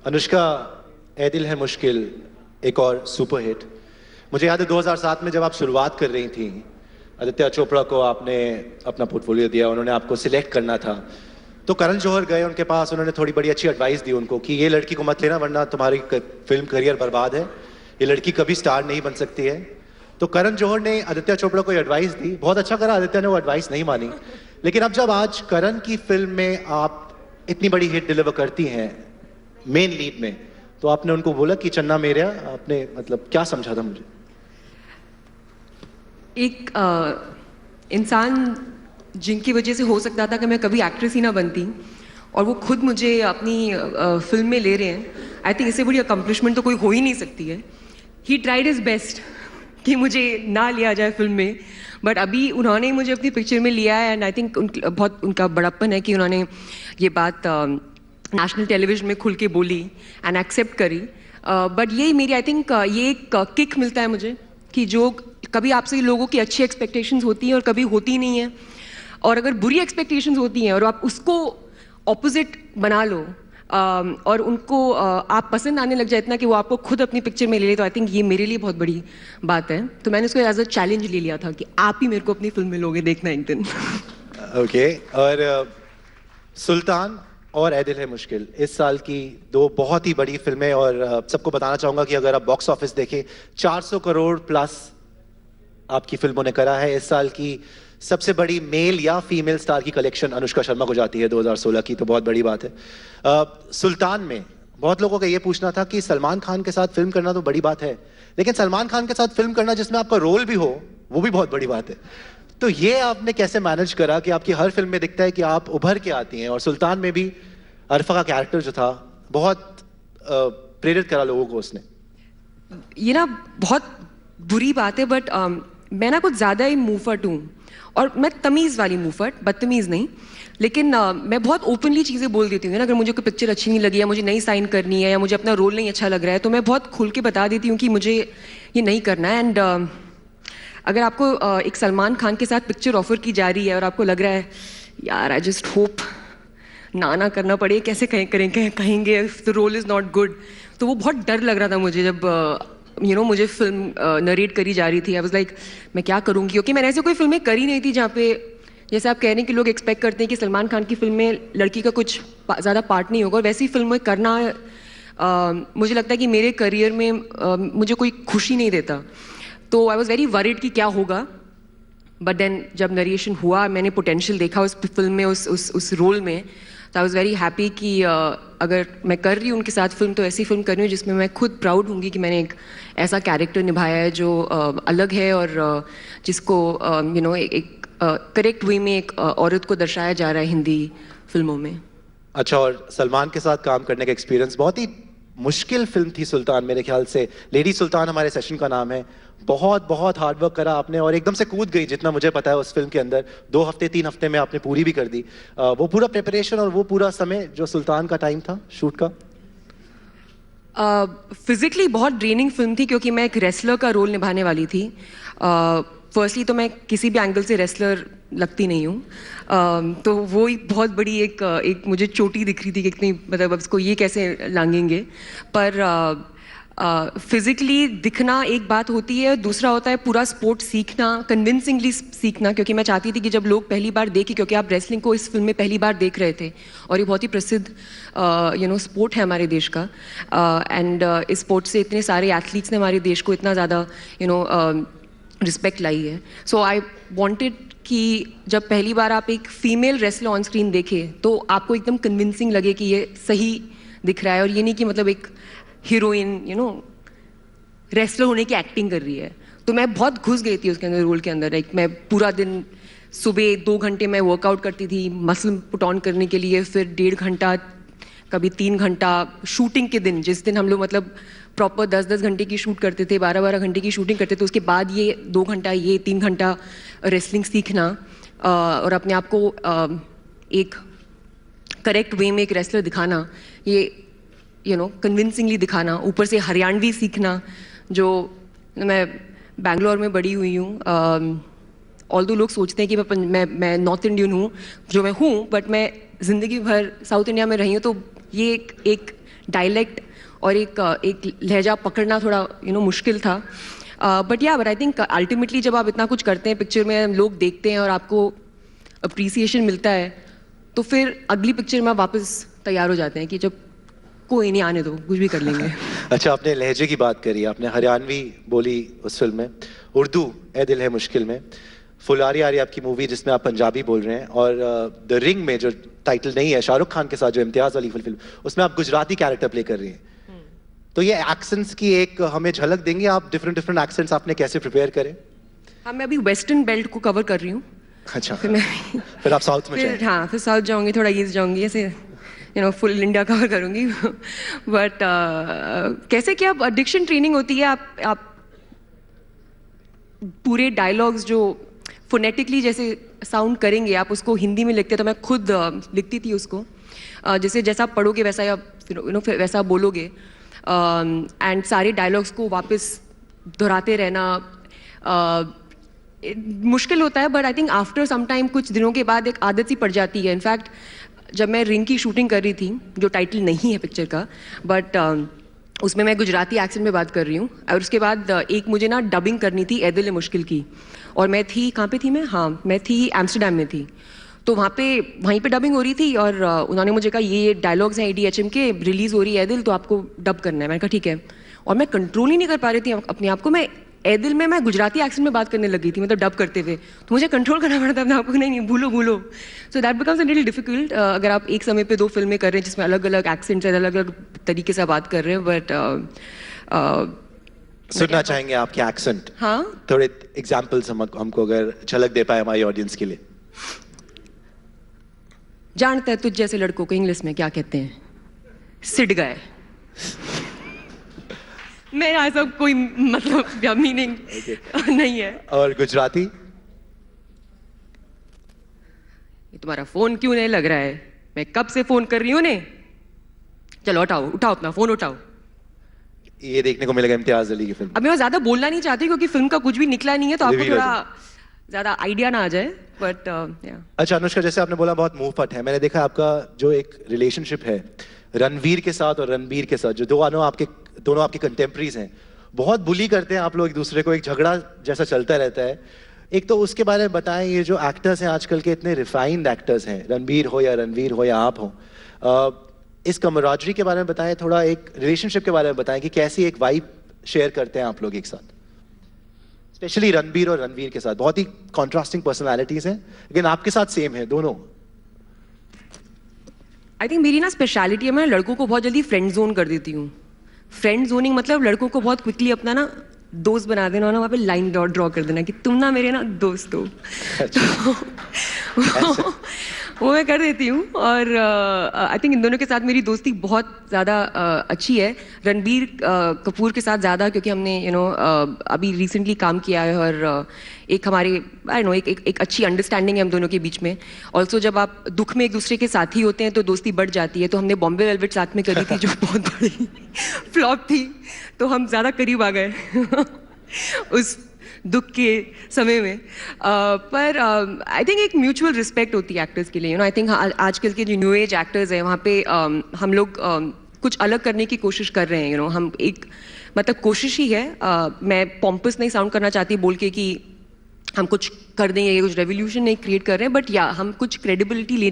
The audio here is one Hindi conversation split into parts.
अनुष्का, ए दिल है मुश्किल एक और सुपर हिट। मुझे याद है 2007 में जब आप शुरुआत कर रही थी, आदित्य चोपड़ा को आपने अपना पोर्टफोलियो दिया, उन्होंने आपको सिलेक्ट करना था, तो करण जौहर गए उनके पास, उन्होंने थोड़ी बड़ी अच्छी एडवाइस दी उनको कि ये लड़की को मत लेना वरना तुम्हारी फिल्म करियर बर्बाद है, ये लड़की कभी स्टार नहीं बन सकती है। तो करण जौहर ने आदित्य चोपड़ा को एडवाइस दी, बहुत अच्छा करा, आदित्य ने वो एडवाइस नहीं मानी। लेकिन अब जब आज करण की फिल्म में आप इतनी बड़ी हिट डिलीवर करती हैं मेन लीड में, तो आपने उनको बोला कि चन्ना मेरेया, आपने मतलब क्या समझा था? मुझे एक इंसान जिनकी वजह से हो सकता था कि मैं कभी एक्ट्रेस ही ना बनती, और वो खुद मुझे अपनी फिल्म में ले रहे हैं, आई थिंक इससे बड़ी अकम्पलिशमेंट तो कोई हो ही नहीं सकती है। ही ट्राइड हिज बेस्ट कि मुझे ना लिया जाए फिल्म में, बट अभी उन्होंने मुझे अपनी पिक्चर में लिया है, एंड आई थिंक बहुत उनका बड़प्पन है कि उन्होंने ये बात नेशनल टेलीविजन में खुल के बोली एंड एक्सेप्ट करी। बट ये मेरी आई थिंक ये एक किक मिलता है मुझे कि जो कभी आपसे लोगों की अच्छी एक्सपेक्टेशंस होती हैं और कभी होती नहीं है, और अगर बुरी एक्सपेक्टेशंस होती हैं और आप उसको ऑपोजिट बना लो और उनको आप पसंद आने लग जाए इतना कि वो आपको खुद अपनी पिक्चर में ले ले, तो आई थिंक ये मेरे लिए बहुत बड़ी बात है। तो मैंने उसको एज अ चैलेंज ले लिया था कि आप ही मेरे को अपनी फिल्म में लोगे, देखना एक दिन। ओके और सुल्तान और ए दिल है मुश्किल इस साल की दो बहुत ही बड़ी फिल्में, और सबको बताना चाहूंगा कि अगर आप बॉक्स ऑफिस देखें 400 करोड़ प्लस आपकी फिल्मों ने करा है। इस साल की सबसे बड़ी मेल या फीमेल स्टार की कलेक्शन अनुष्का शर्मा को जाती है 2016 की, तो बहुत बड़ी बात है। सुल्तान में बहुत लोगों का ये पूछना था कि सलमान खान के साथ फिल्म करना तो बड़ी बात है, लेकिन सलमान खान के साथ फिल्म करना जिसमें आपका रोल भी हो वो भी बहुत बड़ी बात है। तो ये आपने कैसे मैनेज करा कि आपकी हर फिल्म में दिखता है कि आप उभर के आती हैं, और सुल्तान में भी अरफा का कैरेक्टर जो था बहुत प्रेरित करा लोगों को उसने। ये ना बहुत बुरी बात है, बट मैं ना कुछ ज़्यादा ही मुंहफट हूँ, और मैं तमीज़ वाली मुंहफट, बदतमीज़ नहीं, लेकिन मैं बहुत ओपनली चीज़ें बोल देती हूँ ना। अगर मुझे कोई पिक्चर अच्छी नहीं लगी, या मुझे नहीं साइन करनी है, या मुझे अपना रोल नहीं अच्छा लग रहा है, तो मैं बहुत खुल के बता देती हूँ कि मुझे ये नहीं करना है। एंड अगर आपको एक सलमान खान के साथ पिक्चर ऑफर की जा रही है और आपको लग रहा है यार आई जस्ट होप ना करना पड़े, कैसे कहेंगे the role is not good, तो वो बहुत डर लग रहा था मुझे जब मुझे फिल्म नरेट करी जा रही थी। आई वाज लाइक मैं क्या करूँगी, क्योंकि मैंने ऐसे कोई फिल्में करी नहीं थी जहाँ पे जैसे आप कह रहे हैं कि लोग एक्सपेक्ट करते हैं कि सलमान खान की फिल्म में लड़की का कुछ ज़्यादा पार्ट नहीं होगा, और वैसी फिल्में करना मुझे लगता है कि मेरे करियर में मुझे कोई खुशी नहीं देता। तो आई वॉज वेरी वरीड कि क्या होगा, बट देन जब नरेशन हुआ, मैंने पोटेंशियल देखा उस फिल्म में, उस रोल में, तो आई वॉज वेरी हैप्पी कि अगर मैं कर रही हूँ उनके साथ फिल्म, तो ऐसी फिल्म कर रही हूँ जिसमें मैं खुद प्राउड होंगी कि मैंने एक ऐसा कैरेक्टर निभाया है जो अलग है, और जिसको एक करेक्ट वे में एक औरत को दर्शाया जा रहा है हिंदी फिल्मों में। अच्छा, और सलमान के साथ काम करने का एक्सपीरियंस, बहुत ही मुश्किल फिल्म थी सुल्तान मेरे ख्याल से। लेडी सुल्तान हमारे सेशन का नाम है। बहुत हार्डवर्क करा आपने और एकदम से कूद गई, जितना मुझे पता है उस फिल्म के अंदर 2 हफ्ते 3 हफ्ते में आपने पूरी भी कर दी। वो पूरा प्रिपरेशन और वो पूरा समय जो सुल्तान का टाइम था शूट का। फिजिकली बहुत ड्रेनिंग फिल्म थी, क्योंकि मैं एक रेसलर का रोल निभाने वाली थी। फर्स्टली तो मैं किसी भी एंगल से रेसलर लगती नहीं हूँ, तो वो ही बहुत बड़ी एक मुझे चोटी दिख रही थी कि इतनी, मतलब अब इसको ये कैसे लांघेंगे। पर फिजिकली दिखना एक बात होती है, दूसरा होता है पूरा स्पोर्ट सीखना, कन्विंसिंगली सीखना, क्योंकि मैं चाहती थी कि जब लोग पहली बार देखें, क्योंकि आप रेसलिंग को इस फिल्म में पहली बार देख रहे थे, और ये बहुत ही प्रसिद्ध स्पोर्ट है हमारे देश का, एंड इस स्पोर्ट से इतने सारे एथलीट्स ने हमारे देश को इतना ज़्यादा रिस्पेक्ट लाई है। सो आई वॉन्टेड कि जब पहली बार आप एक फीमेल रेसलर ऑन स्क्रीन देखें, तो आपको एकदम कन्विंसिंग लगे कि ये सही दिख रहा है, और ये नहीं कि मतलब एक हीरोइन रेसलर होने की एक्टिंग कर रही है। तो मैं बहुत घुस गई थी उसके अंदर, रोल के अंदर। मैं पूरा दिन, सुबह 2 घंटे मैं वर्कआउट करती थी मसल पुट ऑन करने के लिए, फिर 1.5 घंटा, कभी 3 घंटा शूटिंग के दिन, जिस दिन हम लोग मतलब प्रॉपर 10-10 घंटे की शूट करते थे, 12-12 घंटे की शूटिंग करते थे, उसके बाद ये 2 घंटा, ये 3 घंटा रेसलिंग सीखना, और अपने आप को एक करेक्ट वे में एक रेसलर दिखाना, ये कन्विंसिंगली दिखाना, ऊपर से हरियाणवी सीखना, जो मैं बैंगलोर में बड़ी हुई हूँ। ऑल्दो लोग सोचते हैं कि मैं नॉर्थ इंडियन हूँ, जो मैं हूँ, बट मैं ज़िंदगी भर साउथ इंडिया में रही हूँ, तो ये एक डायलेक्ट और एक लहजा पकड़ना थोड़ा मुश्किल था. बट आई थिंक अल्टीमेटली जब आप इतना कुछ करते हैं पिक्चर में, लोग देखते हैं और आपको अप्रिसिएशन मिलता है, तो फिर अगली पिक्चर में आप वापस तैयार हो जाते हैं कि जब कोई नहीं, आने दो, कुछ भी कर लेंगे. अच्छा, आपने लहजे की बात करी, आपने हरियाणवी बोली उस फिल्म में, उर्दू ए दिल है मुश्किल में, फुलारी आ रही आपकी मूवी जिसमें आप पंजाबी बोल रहे हैं, और द रिंग में जो टाइटल नहीं है शाहरुख खान के साथ, जो इम्तियाज अली फिल्म, उसमें आप गुजराती कैरेक्टर प्ले कर रही हैं. तो ये एक्सेंट्स की एक हमें झलक देंगे आप? डिफरेंट एक्सेंट्स आपने कैसे प्रिपेयर करे? हाँ, मैं अभी वेस्टर्न बेल्ट को कवर कर रही हूँ. अच्छा, फिर आप साउथ में फिर हाँ, फिर साउथ जाऊंगी, थोड़ा ईस्ट जाऊंगी, ऐसे फुल इंडिया कवर करूंगी. बट कैसे क्या डिक्शन ट्रेनिंग होती है, आप पूरे डायलॉग्स जो फोनेटिकली जैसे साउंड करेंगे, आप उसको हिंदी में लिखते हैं. तो मैं खुद लिखती थी उसको, जैसे जैसा आप पढ़ोगे वैसा आप वैसा बोलोगे. एंड सारे डायलॉग्स को वापस दोहराते रहना मुश्किल होता है. But I think after some time, कुछ दिनों के बाद एक आदत सी पड़ जाती है. इनफैक्ट जब मैं रिंग की शूटिंग कर रही थी, जो टाइटल नहीं है पिक्चर का, बट उसमें मैं गुजराती एक्सेंट में बात कर रही हूँ. और उसके बाद एक मुझे ना डबिंग करनी थी ए दिल है मुश्किल की, और मैं थी, कहाँ पे थी मैं, हाँ मैं थी एम्स्टरडेम में थी. तो वहीं पे डबिंग हो रही थी, और उन्होंने मुझे कहा ये डायलॉग्स हैं ADHM के, रिलीज हो रही है ए दिल, तो आपको डब करना है. मैंने कहा ठीक है. और मैं कंट्रोल ही नहीं कर पा रही थी अपने आप को. मैं ए दिल में मैं गुजराती एक्सेंट में बात करने लगी थी, मतलब डब करते हुए. तो मुझे कंट्रोल करना पड़ा था अपने आप को, नहीं भूलो. So that becomes a little difficult अगर आप एक समय पे 2 फिल्में कर रहे हैं जिसमें अलग अलग एक्सेंट्स हैं, अलग अलग तरीके से बात कर रहे हैं. बट सुनना चाहेंगे आपके एक्सेंट? हाँ, थोड़े एग्जांपल्स हमको अगर झलक दे पाए हमारी ऑडियंस के लिए. जानता है तुझ जैसे लड़कों को इंग्लिश में क्या कहते हैं? सिट गए. मेरा ऐसा कोई मतलब या मीनिंग नहीं है. और गुजराती? ये तुम्हारा फोन क्यों नहीं लग रहा है? मैं कब से फोन कर रही हूँ ने. चलो उठाओ अपना फोन उठाओ. ये देखने को मिलेगा इम्तियाज अली की फिल्म. अब मैं ज्यादा बोलना नहीं चाहती क्योंकि फिल्म का कुछ भी निकला नहीं है, तो आपको थोड़ा ज्यादा आइडिया ना आ जाए. बट अच्छा अनुष्का, जैसे आपने बोला बहुत मुंह फट है, मैंने देखा आपका जो एक रिलेशनशिप है रणवीर के साथ और रणबीर के साथ, जो दोनों आपके कंटेम्प्रेरीज हैं, बहुत बुली करते हैं आप लोग एक दूसरे को, एक झगड़ा जैसा चलता रहता है. एक तो उसके बारे में बताएं, ये जो एक्टर्स हैं आजकल के, इतने रिफाइंड एक्टर्स हैं, रणबीर हो या रणवीर हो या आप हो, इस कमराजरी के बारे में बताएं थोड़ा, एक रिलेशनशिप के बारे में बताएं कि कैसी एक वाइब शेयर करते हैं आप लोग एक साथ, स्पेशली रणबीर और रणवीर के साथ. बहुत ही कॉन्ट्रास्टिंग पर्सनालिटीज हैं, लेकिन आपके साथ सेम है दोनों. आई थिंक मेरी ना स्पेशलिटी है, मैं लड़कों को बहुत जल्दी फ्रेंड जोन कर देती हूँ. फ्रेंड जोनिंग मतलब लड़कों को बहुत क्विकली अपना ना दोस्त बना देना, वहाँ पे लाइन ड्रॉ कर देना कि तुम ना मेरे ना दोस्त हो. तो वो मैं कर देती हूँ. और आई थिंक इन दोनों के साथ मेरी दोस्ती बहुत ज़्यादा अच्छी है. रणबीर कपूर के साथ ज़्यादा, क्योंकि हमने अभी रिसेंटली काम किया है, और एक हमारे एक अच्छी अंडरस्टैंडिंग है हम दोनों के बीच में. ऑल्सो जब आप दुख में एक दूसरे के साथी होते हैं तो दोस्ती बढ़ जाती है. तो हमने बॉम्बे वेलवेट साथ में करी थी, जो बहुत बड़ी फ्लॉप थी, तो हम ज़्यादा करीब आ गए उस दुख के समय में. पर आई थिंक एक म्यूचुअल रिस्पेक्ट होती है एक्टर्स के लिए. आई थिंक आजकल के जो न्यू एज एक्टर्स हैं, वहाँ पे हम लोग कुछ अलग करने की कोशिश कर रहे हैं. हम एक मतलब कोशिश ही है. मैं पॉम्पस नहीं साउंड करना चाहती बोल के कि हम कुछ कर देंगे, ये कुछ रेवोल्यूशन नहीं क्रिएट कर रहे हैं, बट हम कुछ क्रेडिबिलिटी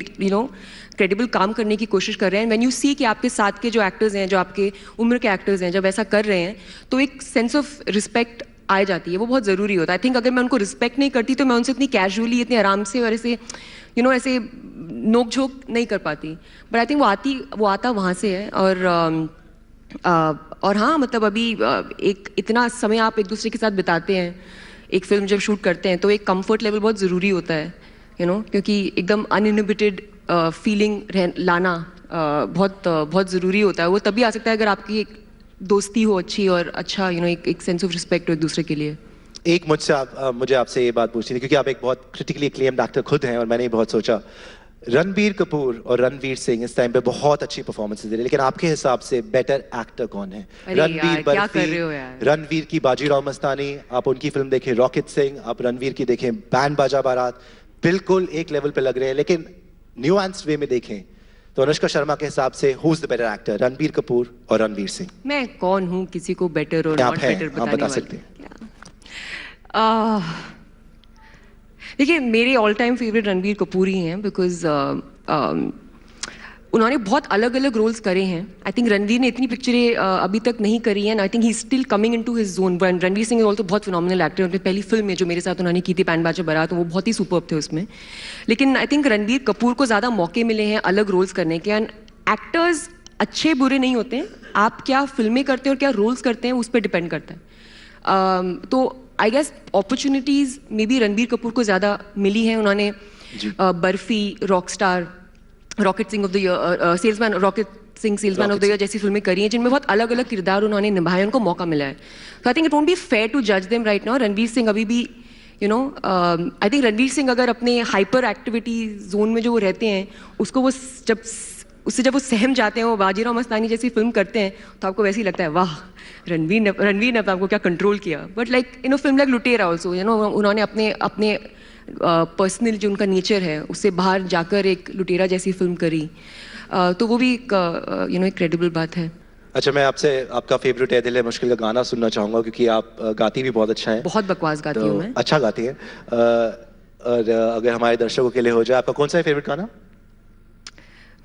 क्रेडिबल काम करने की कोशिश कर रहे हैं. व्हेन यू सी कि आपके साथ के जो एक्टर्स हैं, जो आपके उम्र के एक्टर्स हैं, जब ऐसा कर रहे हैं, तो एक सेंस ऑफ रिस्पेक्ट आ जाती है. वो बहुत ज़रूरी होता है. आई थिंक अगर मैं उनको रिस्पेक्ट नहीं करती तो मैं उनसे इतनी कैजुअली, इतने आराम से और ऐसे ऐसे नोक झोंक नहीं कर पाती. बट आई थिंक वो आता वहाँ से है. और हाँ, मतलब अभी एक इतना समय आप एक दूसरे के साथ बिताते हैं, एक फिल्म जब शूट करते हैं, तो एक कंफर्ट लेवल बहुत ज़रूरी होता है. क्योंकि एकदम अनइनहिबिटेड फीलिंग लाना बहुत ज़रूरी होता है. वो तभी आ सकता है अगर आपकी एक दोस्ती हो अच्छी, और अच्छा एक सेंस ऑफ रिस्पेक्ट हो एक दूसरे के लिए. एक मुझे आपसे ये बात पूछनी थी, क्योंकि आप एक बहुत क्रिटिकली एक्लेम्ड एक्टर खुद हैं, और मैंने बहुत सोचा, रणबीर कपूर और रणवीर सिंह इस टाइम पे बहुत अच्छी परफॉर्मेंसेस दे रहे हैं, लेकिन आपके हिसाब से बेटर एक्टर कौन है? रणबीर बर्फी, रणवीर की बाजीराव मस्तानी, आप उनकी फिल्म देखें रॉकेट सिंह, आप रणवीर की देखें बैंड बाजा बारात, बिल्कुल एक लेवल पे लग रहे हैं. लेकिन न्यूएंस्ड वे में देखें तो अनुष्का शर्मा के हिसाब से who is the better actor, Ranbir Kapoor और रणवीर सिंह? मैं कौन हूँ किसी को बेटर और आप नॉट हैं, बेटर आप बताने बता वाली? सकते हैं। देखिए मेरे all time favourite Ranbir Kapoor ही हैं बिकॉज उन्होंने बहुत अलग अलग रोल्स करे हैं. आई थिंक रणवीर ने इतनी पिक्चरें अभी तक नहीं करी हैं. I think he still coming into his zone. Ranveer Singh also बहुत फिनोमिनल एक्टर. उनकी पहली फिल्म में जो मेरे साथ उन्होंने की थी पैन बाजा बारात, वो बहुत ही सुपर्ब थे उसमें. लेकिन आई थिंक रणबीर कपूर को ज़्यादा मौके मिले हैं अलग रोल्स करने के. एंड एक्टर्स अच्छे बुरे नहीं होते हैं, आप क्या फिल्में करते हैं और क्या रोल्स करते हैं उस पर डिपेंड करता है. तो I guess opportunities may be Ranbir Kapoor को ज़्यादा मिली हैं. उन्होंने Barfi, rockstar, rocket Singh of the year, salesman, rocket Singh salesman of the year जैसी फिल्में करी हैं जिनमें बहुत अलग अलग किरदार उन्होंने निभाए, उनको मौका मिला है. तो I think it won't be fair to जज them right now. Ranveer Singh अभी भी आई थिंक रणवीर सिंह अगर अपने हाइपर एक्टिविटी जोन में जो वो रहते हैं उसको वो जब वो सहम जाते हैं, वो बाजीराव मस्तानी जैसी फिल्म करते हैं, तो आपको वैसे ही लगता है वाह रणवीर ने आपको क्या कंट्रोल किया. बट लाइक फिल्म लाइक लुटेरा ऑल्सो उन्होंने अपने पर्सनल जो उनका नेचर है उससे बाहर जाकर एक लुटेरा जैसी फिल्म करी. तो वो भी एक क्रेडिबल बात है. अच्छा, मैं आपसे आपका फेवरेट है दिल है मुश्किल का गाना सुनना चाहूंगा क्योंकि आप गाती भी बहुत अच्छा है. बहुत बकवास गाती तो हूँ मैं. अच्छा गाती हैं. और अगर हमारे दर्शकों के लिए हो जाए, आपका कौन सा फेवरेट गाना?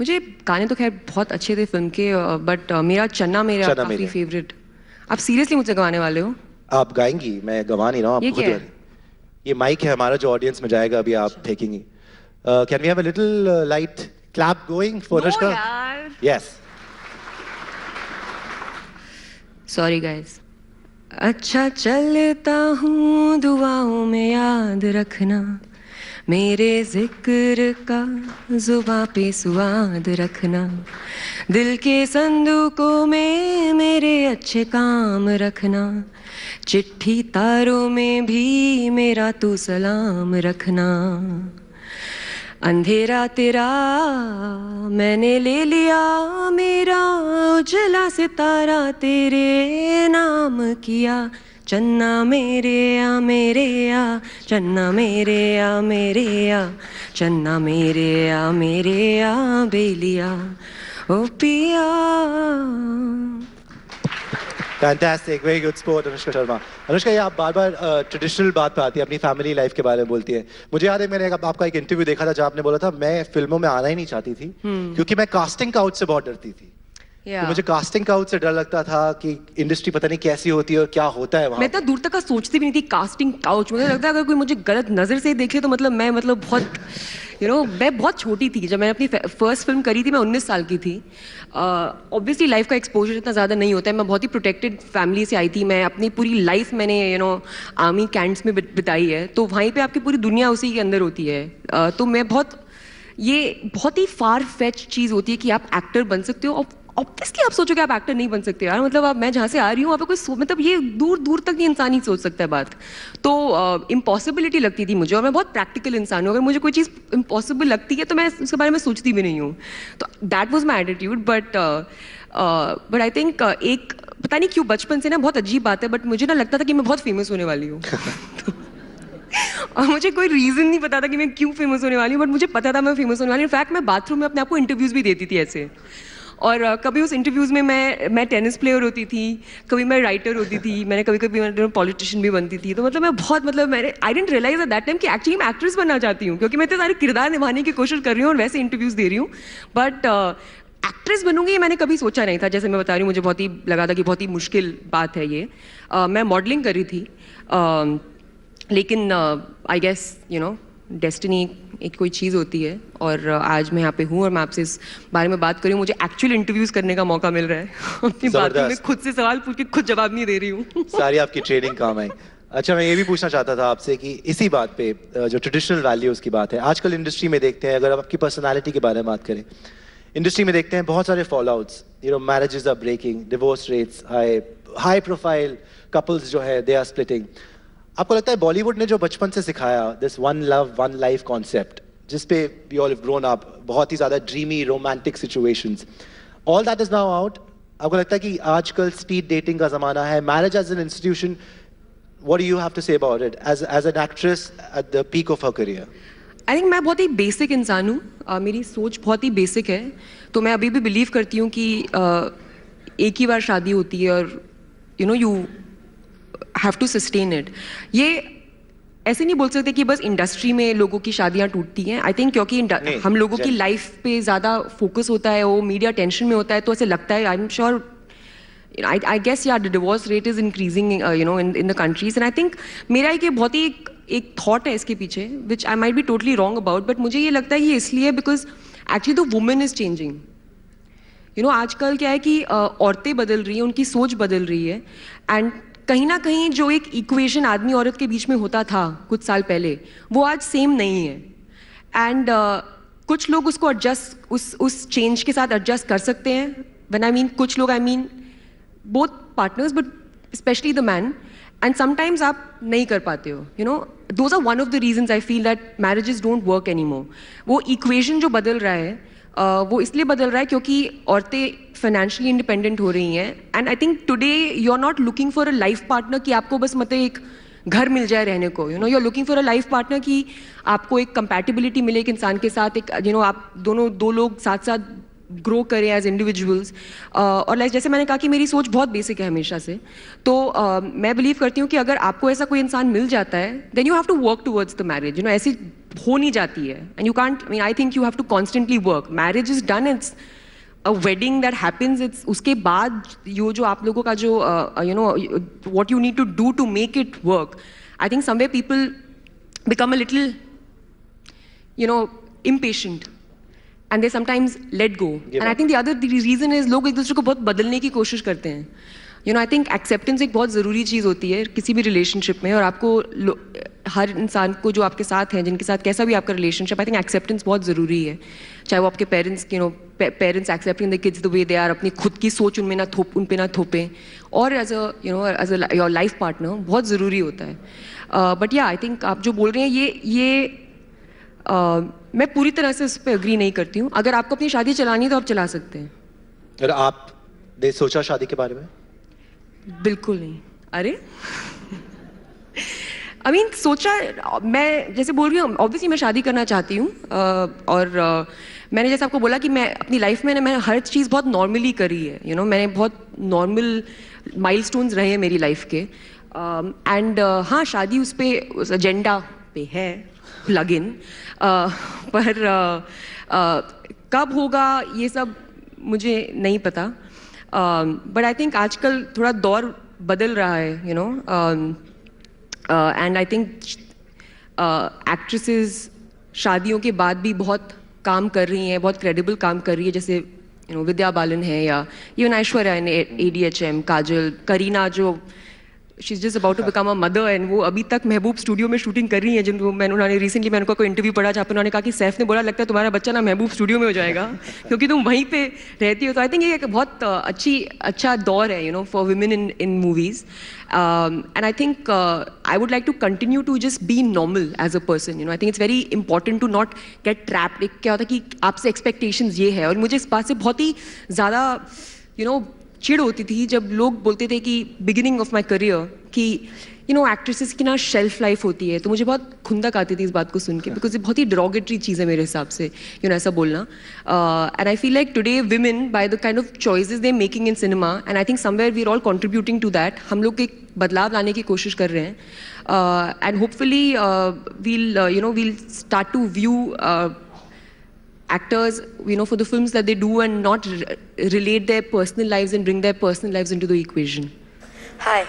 मुझे गाने तो खैर बहुत अच्छे थे फिल्म के, बट मेरा चन्ना मेरा काफी फेवरेट. आप सीरियसली मुझसे गवाने वाले हो? आप गाएंगी, मैं गवा नहीं रहा हूँ. ये आप खुद क्या गा है? रही. ये माइक है हमारा जो ऑडियंस में जाएगा, अभी आप फेंकेंगी. Can we have a little light clap going for Anushka? यार. यस. Sorry guys. अच्छा चलता हूँ दुआओं में याद रखना, मेरे जिक्र का जुबां पे स्वाद रखना, दिल के संदूकों में मेरे अच्छे काम रखना, चिट्ठी तारों में भी मेरा तू सलाम रखना. अंधेरा तेरा मैंने ले लिया, मेरा उजला सितारा तेरे नाम किया. चन्ना मेरे आ, चन्ना मेरे आ, चन्ना मेरे आ बेलिया ओ पिया. Fantastic, very good sport Anushka Sharma. Anushka, ये आप बार बार ट्रेडिशनल बात पे आती है, अपनी फैमिली लाइफ के बारे में बोलती है. मुझे याद है मैंने आपका एक इंटरव्यू देखा था जहाँ आपने बोला था मैं फिल्मों में आना ही नहीं चाहती थी क्योंकि मैं कास्टिंग काउच से बहुत डरती थी. तो मुझे कास्टिंग काउच से डर लगता था कि इंडस्ट्री पता नहीं कैसी होती है और क्या होता है वहाँ. मैं तो दूर तक का सोचती भी नहीं थी कास्टिंग काउच. मुझे लगता है अगर कोई मुझे गलत नजर से देखे तो मैं बहुत मैं बहुत छोटी थी जब मैंने अपनी फर्स्ट फिल्म करी थी. मैं 19 साल की थी. ऑब्वियसली लाइफ का एक्सपोजर इतना ज़्यादा नहीं होता है. मैं बहुत ही प्रोटेक्टेड फैमिली से आई थी. मैं अपनी पूरी लाइफ मैंने आर्मी कैंप्स में बिताई है, तो वहीं पे आपकी पूरी दुनिया उसी के अंदर होती है. तो मैं बहुत ही फार फेच चीज़ होती है कि आप एक्टर बन सकते हो. ऑब्वियसली आप सोचो कि आप एक्टर नहीं बन सकते यार. अब मैं जहाँ से आ रही हूँ वहाँ पे कोई ये दूर दूर तक ये इंसान ही सोच सकता है बात. तो इम्पॉसिबिलिटी लगती थी मुझे, और मैं बहुत प्रैक्टिकल इंसान हूँ. अगर मुझे कोई चीज़ इम्पॉसिबल लगती है तो मैं उसके बारे में सोचती भी नहीं हूँ. तो that was my attitude. But I think एक पता नहीं क्यों बचपन से ना बहुत अजीब बात है, बट मुझे ना लगता था कि मैं बहुत फेमस होने वाली हूँ. और मुझे कोई रीज़न नहीं पता था कि मैं क्यों फेमस होने वाली हूँ, बट मुझे पता था मैं फेमस होने वाली हूँ. इनफैक्ट मैं बाथरूम में अपने आप को इंटरव्यूज़ भी देती थी ऐसे. और कभी उस इंटरव्यूज़ में मैं टेनिस प्लेयर होती थी, कभी मैं राइटर होती थी, मैंने कभी पॉलिटिशियन भी बनती थी. तो मैं बहुत मैंने I didn't realise at that time कि एक्चुअली मैं एक्ट्रेस बनना चाहती हूँ, क्योंकि मैं इतने सारे किरदार निभाने की कोशिश कर रही हूँ और वैसे इंटरव्यूज़ दे रही हूँ. बट एक्ट्रेस बनूंगी ये मैंने कभी सोचा नहीं था. जैसे मैं बता रही हूँ, मुझे बहुत ही लगा था कि बहुत ही मुश्किल बात है ये. मैं मॉडलिंग कर रही थी, लेकिन आई गेस डेस्टिनी एक कोई चीज़ होती है, और आज मैं यहाँ पे हूँ और मैं आपसे इस बारे में बात कर रही हूँ. मुझे एक्चुअल इंटरव्यूज़ करने का मौका मिल रहा है. अपनी बातों में खुद से सवाल पूछ के खुद जवाब नहीं दे रही हूँ. सारी आपकी ट्रेनिंग काम आई. अच्छा, मैं ये भी पूछना चाहता था आपसे कि इसी बात पे जो ट्रेडिशनल वैल्यूज़ की बात है, आजकल इंडस्ट्री में देखते हैं, अगर आप आपकी पर्सनालिटी के बारे में बात करें, इंडस्ट्री में देखते हैं बहुत सारे fall outs. Marriages are breaking, divorce rates high profile couples जो है दे आर स्प्लिटिंग. आपको लगता है बॉलीवुड ने जो बचपन से सिखाया this one love one life concept, जिस पे we all have grown up, बहुत ही ज़्यादा dreamy romantic situations, all that is now out? आपको लगता है कि आजकल स्पीड डेटिंग का ज़माना है, marriage as an institution, what do you have to say about it as an actress at the peak of her career? I think मैं बहुत ही बेसिक इंसान हूँ, मेरी सोच बहुत ही बेसिक है, तो मैं अभी भी बिलीव करती हूँ कि एक ही बार शादी होती है और you have to sustain it. ये ऐसे नहीं बोल सकते कि बस इंडस्ट्री में लोगों की शादियां टूटती हैं। आई थिंक क्योंकि हम लोगों की लाइफ पे ज़्यादा फोकस होता है, वो मीडिया टेंशन में होता है, तो ऐसे लगता है, I am sure, I guess yeah, the divorce rate is increasing in the countries, and I think मेरा एक बहुत ही एक thought है इसके पीछे, which I might be totally wrong about, but मुझे ये लगता है ये इसलिए because actually the woman is changing. आजकल क्या है कि औरतें बदल रही हैं, उनकी सोच बदल रही है, एंड कहीं ना कहीं जो एक इक्वेशन आदमी औरत के बीच में होता था कुछ साल पहले, वो आज सेम नहीं है, एंड कुछ लोग उसको एडजस्ट उस चेंज के साथ एडजस्ट कर सकते हैं। व्हेन आई मीन कुछ लोग, I mean both partners, but especially the man, and sometimes आप नहीं कर पाते हो, those are one of the reasons I feel that marriages don't work anymore. वो equation जो बदल रहा है, वो इसलिए बदल रहा है क्योंकि औरतें financially independent हो रही हैं, and I think today you're not looking for a life partner कि आपको बस मतलब एक घर मिल जाए रहने को, you're looking for a life partner कि आपको एक compatibility मिले एक इंसान के साथ, एक आप दो लोग साथ साथ ग्रो करें एज इंडिविजुअल्स। और लाइक जैसे मैंने कहा कि मेरी सोच बहुत बेसिक है हमेशा से, तो मैं बिलीव करती हूँ कि अगर आपको ऐसा कोई इंसान मिल जाता है, then you have to work towards the marriage. ऐसी हो नहीं जाती है, and you can't, I think you have to constantly work. Marriage is done, it's a wedding that happens, it's उसके बाद जो आप लोगों का जो what you need to do to make it work, I think somewhere people become a little impatient and they sometimes let go. And I think the reason is लोग एक दूसरे को बहुत बदलने की कोशिश करते हैं। I think acceptance एक बहुत ज़रूरी चीज़ होती है किसी भी relationship में, और आपको हर इंसान को जो आपके साथ हैं, जिनके साथ कैसा भी आपका relationship, I think acceptance बहुत ज़रूरी है। चाहे वो आपके parents accepting the kids the way they are, अपनी खुद की सोच उन पे ना थोपें, और as a your life partner बहुत ज़रूरी होता है। But yeah, I think आप जो बोल रहे हैं ये मैं पूरी तरह से उस पर अग्री नहीं करती हूँ। अगर आपको अपनी शादी चलानी है तो आप चला सकते हैं। और आपने सोचा शादी के बारे में? बिल्कुल नहीं। अरे आई मीन सोचा, मैं जैसे बोल रही हूँ, ऑब्वियसली मैं शादी करना चाहती हूँ, और मैंने जैसे आपको बोला कि मैं अपनी लाइफ में मैंने हर चीज़ बहुत नॉर्मली करी है। मैंने बहुत नॉर्मल माइलस्टोन्स रहे हैं मेरी लाइफ के, एंड हाँ, शादी उस एजेंडा पे है, प्लग इन, पर कब होगा ये सब मुझे नहीं पता। बट आई थिंक आजकल थोड़ा दौर बदल रहा है, एंड आई थिंक एक्ट्रेसेस शादियों के बाद भी बहुत काम कर रही हैं, बहुत क्रेडिबल काम कर रही है, जैसे विद्या बालन है, या even Aishwarya in ADHM, Kajal, Kareena जो she is just about to become a mother, एंड वो अभी तक महबूब स्टूडियो में शूटिंग कर रही है, जिनको उन्होंने रिसेंटली मैंने उनका कोई इंटरव्यू पढ़ा जहाँ पे उन्होंने कहा कि सैफ ने बोला लगता है तुम्हारा बच्चा ना महबूब स्टूडियो में हो जाएगा क्योंकि तुम वहीं पे रहती हो। तो आई थिंक ये एक बहुत अच्छा दौर है for women in movies, and I think I would like to continue to just be normal as a person. I think it's very important to not get trapped. क्या होता है कि आपसे एक्सपेक्टेशंस ये है, और मुझे इस बात से बहुत ही ज़्यादा चिढ़ होती थी जब लोग बोलते थे कि बिगिनिंग ऑफ माई करियर कि एक्ट्रेसेस की ना शेल्फ लाइफ होती है, तो मुझे बहुत खुंदक आती थी इस बात को सुन के, बिकॉज ये बहुत ही डरोगेटरी चीज़ है मेरे हिसाब से ऐसा बोलना। And I feel like today women by the kind of choices they making in cinema, and I think somewhere we are all contributing to that, हम लोग एक बदलाव लाने की कोशिश कर रहे हैं, and hopefully we'll start to view actors for the films that they do, and not relate their personal lives and bring their personal lives into the equation. Hi,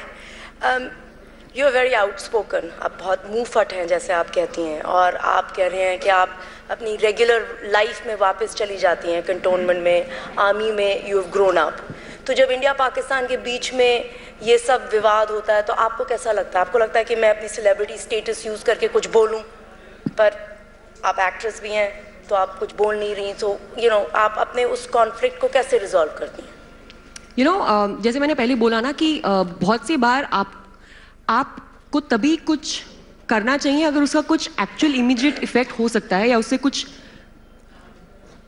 you are very outspoken. आप बहुत मुंह फट हैं जैसे आप कहती हैं, और आप कह रहे हैं कि आप अपनी रेगुलर लाइफ में वापस चली जाती हैं, कंटोनमेंट में, आर्मी में यू हैव ग्रोन अप। तो जब इंडिया पाकिस्तान के बीच में ये सब विवाद होता है तो आपको कैसा लगता है? आपको लगता है कि मैं अपनी सेलिब्रिटी स्टेटस यूज़ करके कुछ बोलूं, पर आप एक्ट्रेस भी हैं तो आप कुछ बोल नहीं रही, तो आप अपने उस कॉन्फ्लिक्ट को कैसे रिजॉल्व करती हैं? जैसे मैंने पहले बोला ना कि बहुत सी बार आपको तभी कुछ करना चाहिए अगर उसका कुछ एक्चुअल इमीडिएट इफेक्ट हो सकता है, या उससे कुछ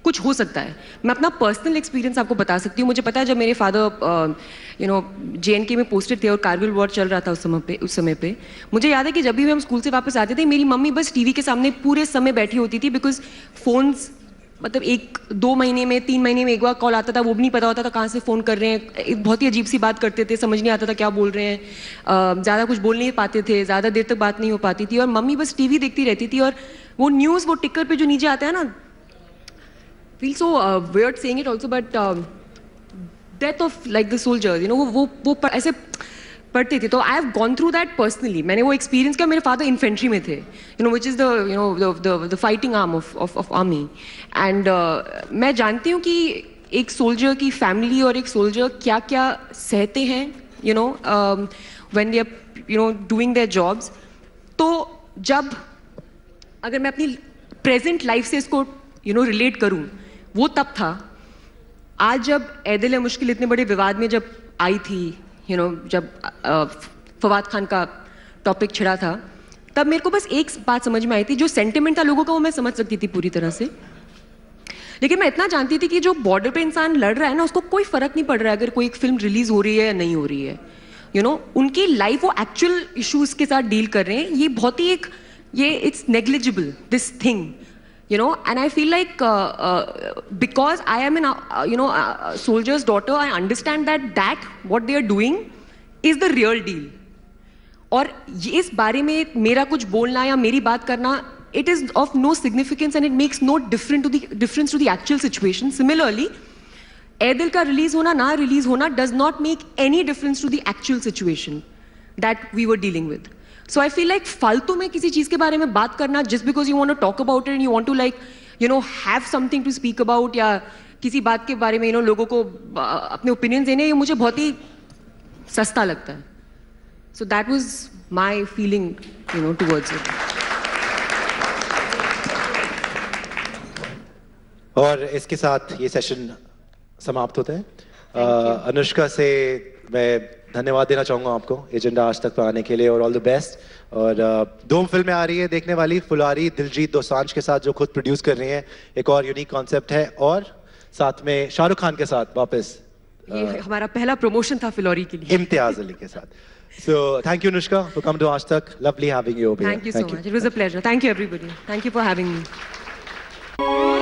कुछ हो सकता है। मैं अपना पर्सनल एक्सपीरियंस आपको बता सकती हूँ। मुझे पता है जब मेरे फादर JNK में पोस्टेड थे और कारगिल वॉर चल रहा था उस समय पे मुझे याद है कि जब भी हम स्कूल से वापस आते थे मेरी मम्मी बस टीवी के सामने पूरे समय बैठी होती थी, बिकॉज फोन्स मतलब 1-2 महीने में 3 महीने में एक बार कॉल आता था, वो भी नहीं पता होता था कहाँ से फ़ोन कर रहे हैं। एक बहुत ही अजीब सी बात करते थे, समझ नहीं आता था क्या बोल रहे हैं, ज़्यादा कुछ बोल नहीं पाते थे, ज़्यादा देर तक बात नहीं हो पाती थी और मम्मी बस टीवी देखती रहती थी। और वो न्यूज़ वो टिकर पे जो नीचे आता है ना, feel so weird saying it also, but death of like the soldiers, वो ऐसे पढ़ते थे। तो I have gone through that personally, मैंने वो एक्सपीरियंस किया। मेरे फादर इन्फेंट्री में थे, which is the fighting arm of army. And मैं जानती हूँ कि एक सोल्जर की फैमिली और एक सोल्जर क्या क्या सहते हैं, when they are doing their jobs. तो जब अगर मैं अपनी प्रेजेंट लाइफ से इसको रिलेट करूँ, वो तब था। आज जब ऐदिल है मुश्किल इतने बड़े विवाद में जब आई थी, जब फवाद खान का टॉपिक छिड़ा था, तब मेरे को बस एक बात समझ में आई थी। जो सेंटिमेंट था लोगों का वो मैं समझ सकती थी पूरी तरह से, लेकिन मैं इतना जानती थी कि जो बॉर्डर पे इंसान लड़ रहा है ना, उसको कोई फर्क नहीं पड़ रहा है अगर कोई एक फिल्म रिलीज हो रही है या नहीं हो रही है। उनकी लाइफ वो एक्चुअल इश्यूज के साथ डील कर रहे हैं। ये बहुत ही it's negligible this thing, and I feel like because I am a soldier's daughter, I understand that what they are doing is the real deal. और इस बारे में मेरा कुछ बोलना या मेरी बात करना, it is of no significance and it makes no difference to the actual situation. Similarly, ऐदिल का रिलीज होना ना रिलीज होना does not make any difference to the actual situation that we were dealing with. So I feel like फालतू में किसी चीज़ के बारे में बात करना just because you want to talk about it and you want to have something to speak about, या किसी बात के बारे में लोगों को अपने opinions देने, ये मुझे बहुत ही सस्ता लगता है. So that was my feeling towards it. और इसके साथ ये सेशन समाप्त होता है। अनुष्का से मैं धन्यवाद देना चाहूँगा आपको एजेंडा आज तक पर आने के लिए, और ऑल द बेस्ट। और 2 फिल्में आ रही है देखने वाली, फुलारी दिलजीत दोसांझ के साथ जो खुद प्रोड्यूस कर रही हैं, एक और यूनिक कॉन्सेप्ट है, और साथ में शाहरुख खान के साथ वापस ये हमारा पहला प्रमोशन था फिलौरी के लिए, इम्तियाज अली के साथ। So thank you Anushka for coming to Aaj Tak. Lovely having you over here. Thank you so much. It was a pleasure. Thank you everybody. Thank you for having me.